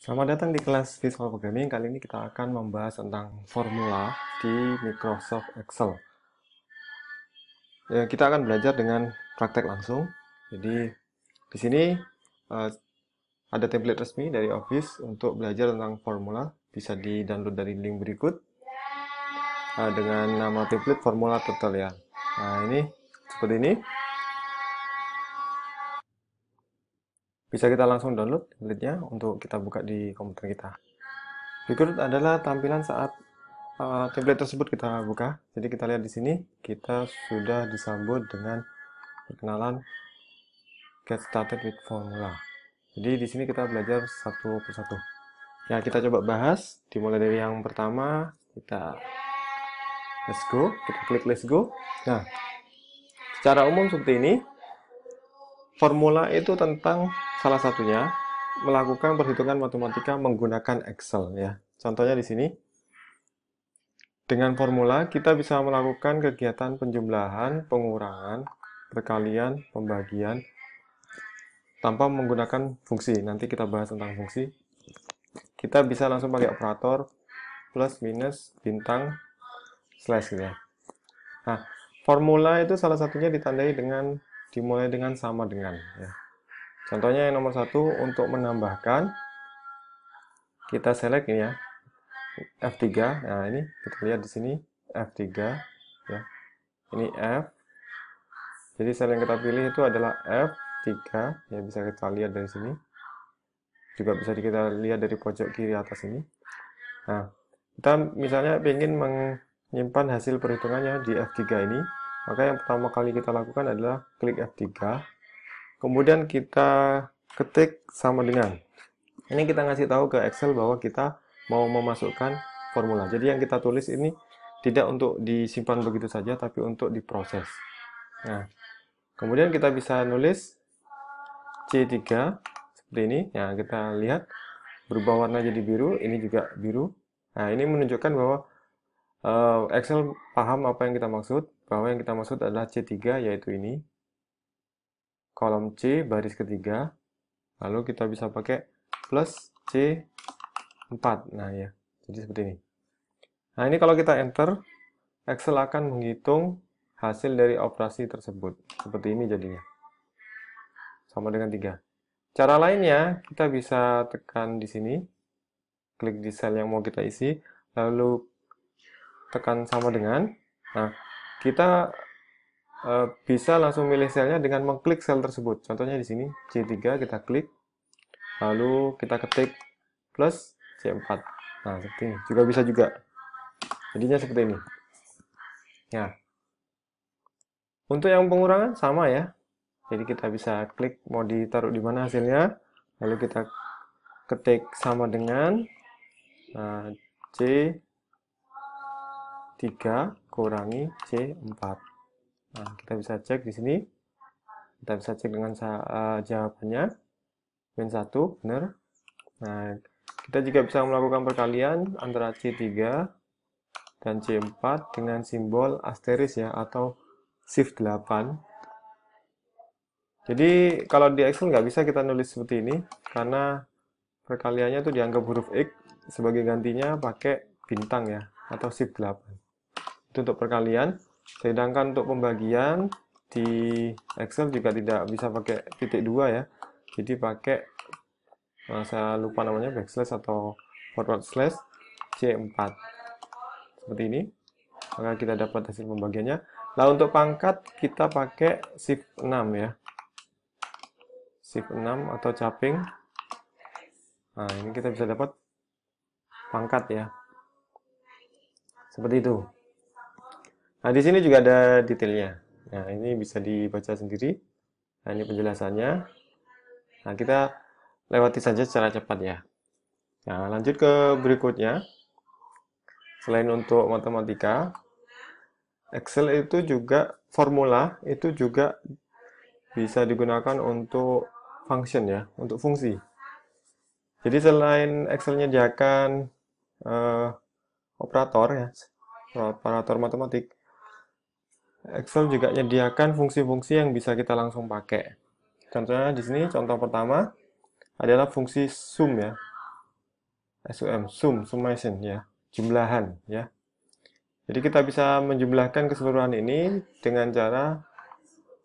Selamat datang di kelas Visual Programming. Kali ini kita akan membahas tentang formula di Microsoft Excel. Ya, kita akan belajar dengan praktek langsung. Jadi di sini eh, ada template resmi dari Office untuk belajar tentang formula. Bisa di-download dari link berikut dengan nama template formula total ya. Nah, ini seperti ini. Bisa kita langsung download template-nya untuk kita buka di komputer kita. Berikut adalah tampilan saat template tersebut kita buka. Jadi kita lihat di sini, kita sudah disambut dengan perkenalan Get Started with Formula. Jadi di sini kita belajar satu persatu. Ya, kita coba bahas. Dimulai dari yang pertama, kita let's go. Kita klik let's go. Nah, secara umum seperti ini. Formula itu tentang salah satunya melakukan perhitungan matematika menggunakan Excel ya. Contohnya di sini. Dengan formula, kita bisa melakukan kegiatan penjumlahan, pengurangan, perkalian, pembagian, tanpa menggunakan fungsi. Nanti kita bahas tentang fungsi. Kita bisa langsung pakai operator, plus, minus, bintang, slash gitu ya. Nah, formula itu salah satunya ditandai dengan, dimulai dengan sama dengan. Ya. Contohnya yang nomor 1, untuk menambahkan, kita select ini ya, F3. Nah, ini kita lihat di sini F3 ya. Ini F. Jadi sel yang kita pilih itu adalah F3 ya, bisa kita lihat dari sini. Juga bisa kita lihat dari pojok kiri atas ini. Nah, kita misalnya ingin menyimpan hasil perhitungannya di F3 ini, maka yang pertama kali kita lakukan adalah klik F3. Kemudian kita ketik sama dengan. Ini kita ngasih tahu ke Excel bahwa kita mau memasukkan formula. Jadi yang kita tulis ini tidak untuk disimpan begitu saja, tapi untuk diproses. Nah, kemudian kita bisa nulis C3 seperti ini. Nah, kita lihat berubah warna jadi biru, ini juga biru. Nah, ini menunjukkan bahwa Excel paham apa yang kita maksud, bahwa yang kita maksud adalah C3, yaitu ini. Kolom C, baris ketiga. Lalu kita bisa pakai plus C4. Nah, ya. Jadi seperti ini. Nah, ini kalau kita enter, Excel akan menghitung hasil dari operasi tersebut. Seperti ini jadinya. Sama dengan 3. Cara lainnya, kita bisa tekan di sini, klik di sel yang mau kita isi, lalu tekan sama dengan. Nah, kita bisa langsung milih selnya dengan mengklik sel tersebut. Contohnya di sini, C3 kita klik, lalu kita ketik plus C4. Nah, seperti ini. Juga bisa juga. Jadinya seperti ini. Nah, untuk yang pengurangan sama ya. Jadi kita bisa klik mau ditaruh di mana hasilnya, lalu kita ketik sama dengan C3 kurangi C4. Nah, kita bisa cek di sini. Kita bisa cek dengan jawabannya. Min 1, benar. Nah, kita juga bisa melakukan perkalian antara C3 dan C4 dengan simbol asteris ya, atau shift 8. Jadi kalau di Excel nggak bisa kita nulis seperti ini, karena perkaliannya itu dianggap huruf X, sebagai gantinya pakai bintang ya, atau shift 8. Itu untuk perkalian. Sedangkan untuk pembagian di Excel juga tidak bisa pakai titik 2 ya. Jadi pakai, saya lupa namanya, backslash atau forward slash C4. Seperti ini. Maka kita dapat hasil pembagiannya. Nah, untuk pangkat kita pakai shift 6 ya. Shift 6 atau caping. Nah, ini kita bisa dapat pangkat ya. Seperti itu. Nah, di sini juga ada detailnya. Nah, ini bisa dibaca sendiri. Nah, ini penjelasannya. Nah, kita lewati saja secara cepat ya. Nah, lanjut ke berikutnya. Selain untuk matematika, Excel itu juga, formula itu juga bisa digunakan untuk function ya, untuk fungsi. Jadi selain Excel menyediakan operator ya, operator matematik, Excel juga menyediakan fungsi-fungsi yang bisa kita langsung pakai. Contohnya di sini, contoh pertama adalah fungsi sum ya. summation ya, jumlahan ya. Jadi kita bisa menjumlahkan keseluruhan ini dengan cara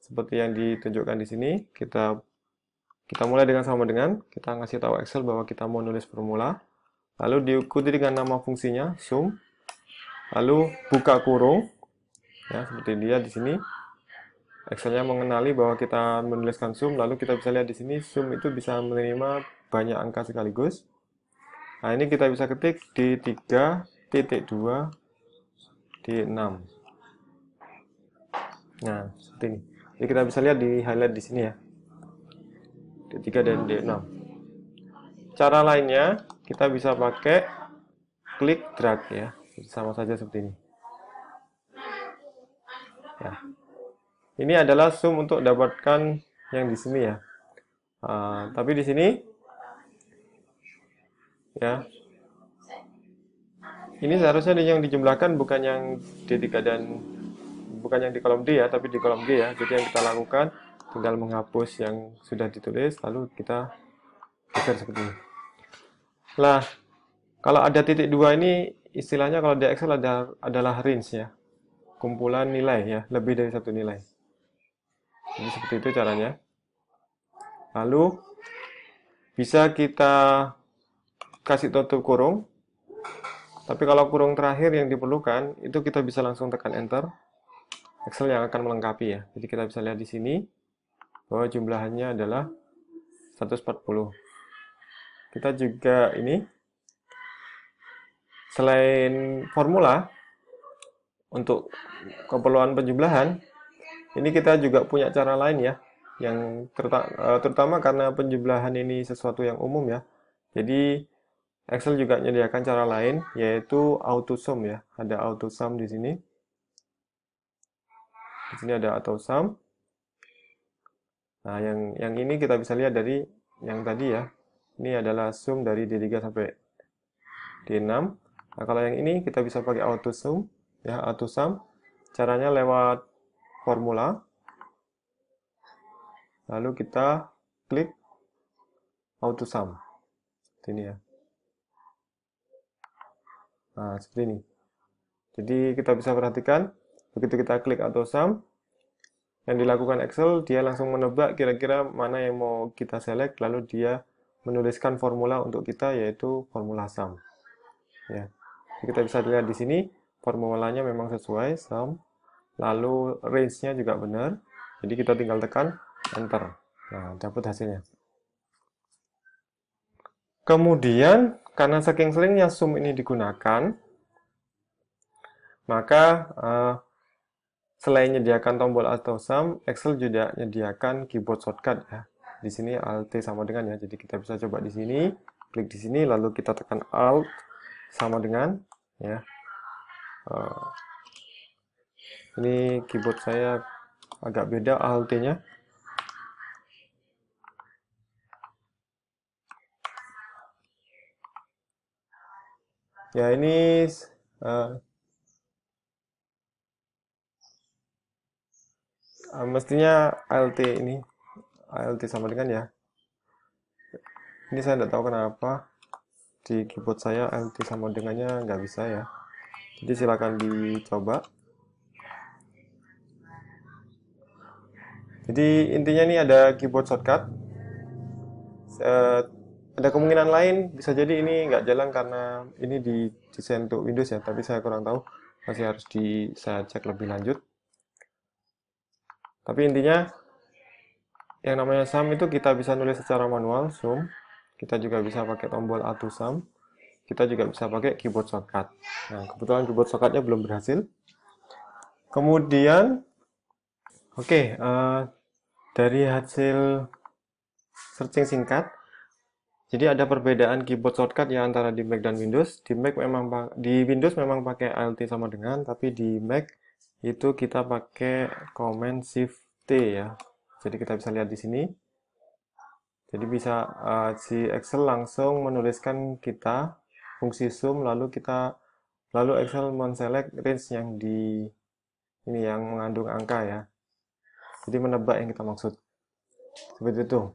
seperti yang ditunjukkan di sini. Kita mulai dengan sama dengan, kita ngasih tahu Excel bahwa kita mau nulis formula, lalu diikuti dengan nama fungsinya sum, lalu buka kurung ya, seperti dia di sini. Excelnya mengenali bahwa kita menuliskan sum, lalu kita bisa lihat di sini sum itu bisa menerima banyak angka sekaligus. Nah, ini kita bisa ketik di 3.2 di 6. Nah, seperti ini. Jadi kita bisa lihat di highlight di sini ya. D3 dan D6. Cara lainnya kita bisa pakai klik drag ya. Sama saja seperti ini. Ya. Ini adalah sum untuk dapatkan yang di sini ya. Tapi di sini ya. Ini seharusnya yang dijumlahkan bukan yang D3 dan bukan yang di kolom D ya, tapi di kolom G ya. Jadi yang kita lakukan tinggal menghapus yang sudah ditulis, lalu kita geser seperti ini. Nah, kalau ada titik 2 ini istilahnya kalau di Excel adalah range ya. Kumpulan nilai ya, lebih dari satu nilai. Jadi seperti itu caranya. Lalu bisa kita kasih tutup kurung. Tapi kalau kurung terakhir yang diperlukan, itu kita bisa langsung tekan enter. Excel yang akan melengkapi ya. Jadi kita bisa lihat di sini bahwa jumlahannya adalah 140. Kita juga ini selain formula untuk keperluan penjumlahan, ini kita juga punya cara lain ya, yang terutama karena penjumlahan ini sesuatu yang umum ya. Jadi Excel juga menyediakan cara lain, yaitu AutoSum ya. Ada AutoSum di sini. Di sini ada AutoSum. Nah, yang ini kita bisa lihat dari yang tadi ya. Ini adalah sum dari D3 sampai D6. Nah, kalau yang ini kita bisa pakai AutoSum ya, AutoSum. Caranya lewat formula. Lalu kita klik AutoSum. Seperti ini ya. Nah, seperti ini. Jadi kita bisa perhatikan, begitu kita klik AutoSum, yang dilakukan Excel, dia langsung menebak kira-kira mana yang mau kita select, lalu dia menuliskan formula untuk kita, yaitu formula sum. Ya. Jadi kita bisa lihat di sini, formulanya memang sesuai, sum, lalu range-nya juga benar, jadi kita tinggal tekan enter. Nah, dapat hasilnya. Kemudian, karena saking seringnya sum ini digunakan, maka selain menyediakan tombol AutoSum, Excel juga menyediakan keyboard shortcut ya. Di sini Alt sama dengan ya. Jadi kita bisa coba di sini, klik di sini, lalu kita tekan Alt sama dengan ya. Ini keyboard saya agak beda Alt-nya. Ya ini mestinya ALT ini ALT sama dengan ya. Ini saya tidak tahu kenapa di keyboard saya ALT sama dengannya nggak bisa ya. Jadi silakan dicoba. Jadi intinya ini ada keyboard shortcut. Ada kemungkinan lain bisa jadi ini nggak jalan karena ini didesain untuk Windows ya, tapi saya kurang tahu, masih harus saya cek lebih lanjut. Tapi intinya yang namanya sum itu kita bisa nulis secara manual, sum. Kita juga bisa pakai tombol AutoSum. Kita juga bisa pakai keyboard shortcut. Nah, kebetulan keyboard shortcutnya belum berhasil. Kemudian, oke, dari hasil searching singkat, jadi ada perbedaan keyboard shortcut ya antara di Mac dan Windows. Di Windows memang pakai Alt sama dengan, tapi di Mac itu kita pakai Command Shift T ya. Jadi kita bisa lihat di sini. Jadi bisa si Excel langsung menuliskan kita fungsi sum, lalu Excel menselect range yang ini yang mengandung angka ya. Jadi menebak yang kita maksud. Seperti itu.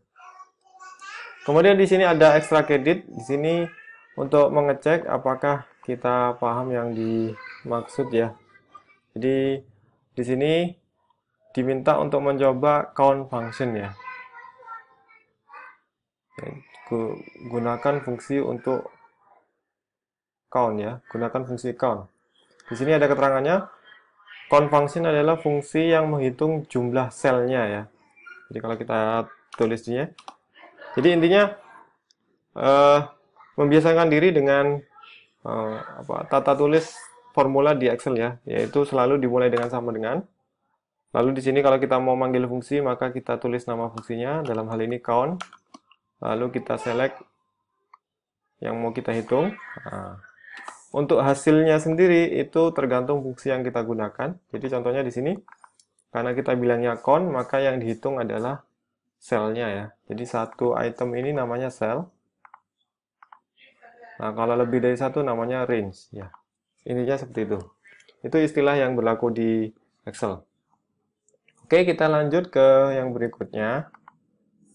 Kemudian di sini ada extra credit. Di sini untuk mengecek apakah kita paham yang dimaksud ya. Jadi di sini diminta untuk mencoba count function ya. Gunakan fungsi untuk count ya. Gunakan fungsi count. Di sini ada keterangannya. Count function adalah fungsi yang menghitung jumlah selnya ya. Jadi kalau kita tulisnya, jadi intinya membiasakan diri dengan tata tulis formula di Excel ya, yaitu selalu dimulai dengan sama dengan. Lalu di sini kalau kita mau manggil fungsi, maka kita tulis nama fungsinya, dalam hal ini count. Lalu kita select yang mau kita hitung. Nah, untuk hasilnya sendiri itu tergantung fungsi yang kita gunakan. Jadi contohnya di sini, karena kita bilangnya count, maka yang dihitung adalah selnya ya. Jadi satu item ini namanya sel. Nah, kalau lebih dari satu namanya range ya. Intinya seperti itu. Itu istilah yang berlaku di Excel. Oke, kita lanjut ke yang berikutnya,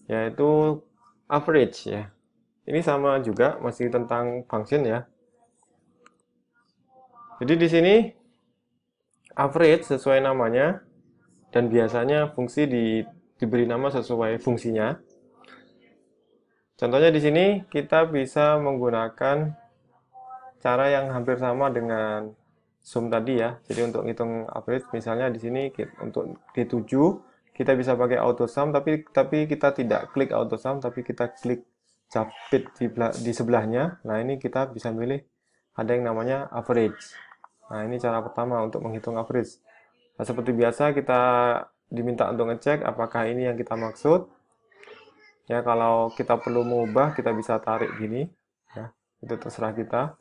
yaitu average ya. Ini sama juga, masih tentang function ya. Jadi di sini average sesuai namanya, dan biasanya fungsi diberi nama sesuai fungsinya. Contohnya di sini kita bisa menggunakan cara yang hampir sama dengan sum tadi ya. Jadi untuk ngitung average, misalnya di sini untuk D7 kita bisa pakai auto sum, tapi kita tidak klik auto sum, tapi kita klik capit di sebelahnya. Nah, ini kita bisa milih ada yang namanya average. Nah, ini cara pertama untuk menghitung average. Nah, seperti biasa kita diminta untuk ngecek apakah ini yang kita maksud. Ya, kalau kita perlu mengubah, kita bisa tarik gini ya. Itu terserah kita.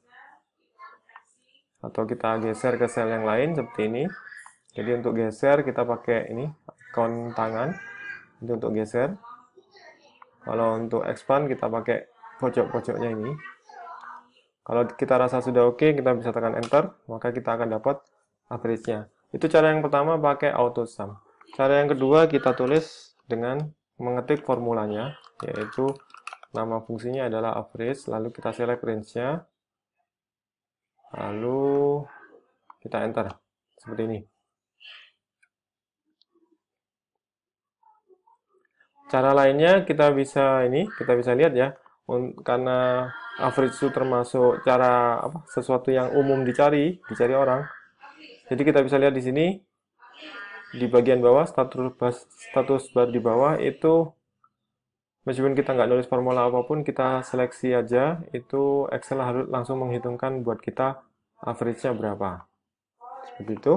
Atau kita geser ke sel yang lain seperti ini. Jadi untuk geser kita pakai ini icon tangan itu untuk geser. Kalau untuk expand kita pakai pojok-pojoknya ini. Kalau kita rasa sudah oke, kita bisa tekan enter, maka kita akan dapat average-nya. Itu cara yang pertama pakai auto sum. Cara yang kedua kita tulis dengan mengetik formulanya, yaitu nama fungsinya adalah average, lalu kita select range-nya. Lalu kita enter seperti ini. Cara lainnya kita bisa lihat ya, karena average itu termasuk sesuatu yang umum dicari orang. Jadi kita bisa lihat di sini di bagian bawah status bar di bawah itu, meskipun kita nggak nulis formula apapun, kita seleksi aja, itu Excel harus langsung menghitungkan buat kita average-nya berapa. Seperti itu.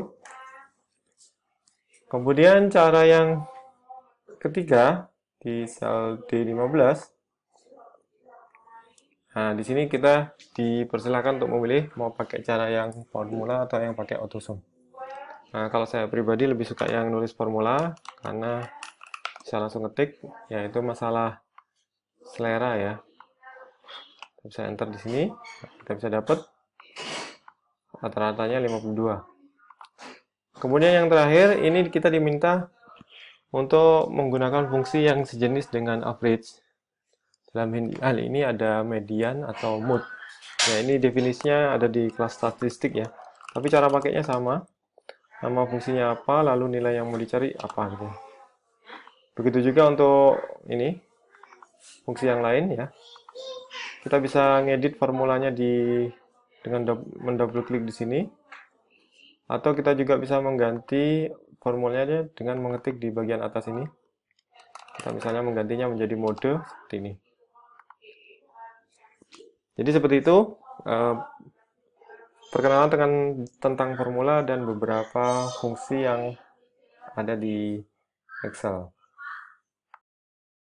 Kemudian cara yang ketiga di sel D15. Nah, di sini kita dipersilakan untuk memilih mau pakai cara yang formula atau yang pakai auto sum. Nah, kalau saya pribadi lebih suka yang nulis formula karena bisa langsung ketik, yaitu masalah selera ya. Kita bisa enter di sini, kita bisa dapat rata-ratanya 52. Kemudian yang terakhir, ini kita diminta untuk menggunakan fungsi yang sejenis dengan average. Dalam hal ini ada median atau mode. Ya, ini definisinya ada di kelas statistik ya. Tapi cara pakainya sama. Nama fungsinya apa, lalu nilai yang mau dicari apa gitu. Begitu juga untuk ini, fungsi yang lain ya. Kita bisa ngedit formulanya dengan mendouble klik di sini. Atau kita juga bisa mengganti formulanya dengan mengetik di bagian atas ini. Kita misalnya menggantinya menjadi mode seperti ini. Jadi seperti itu perkenalan tentang formula dan beberapa fungsi yang ada di Excel.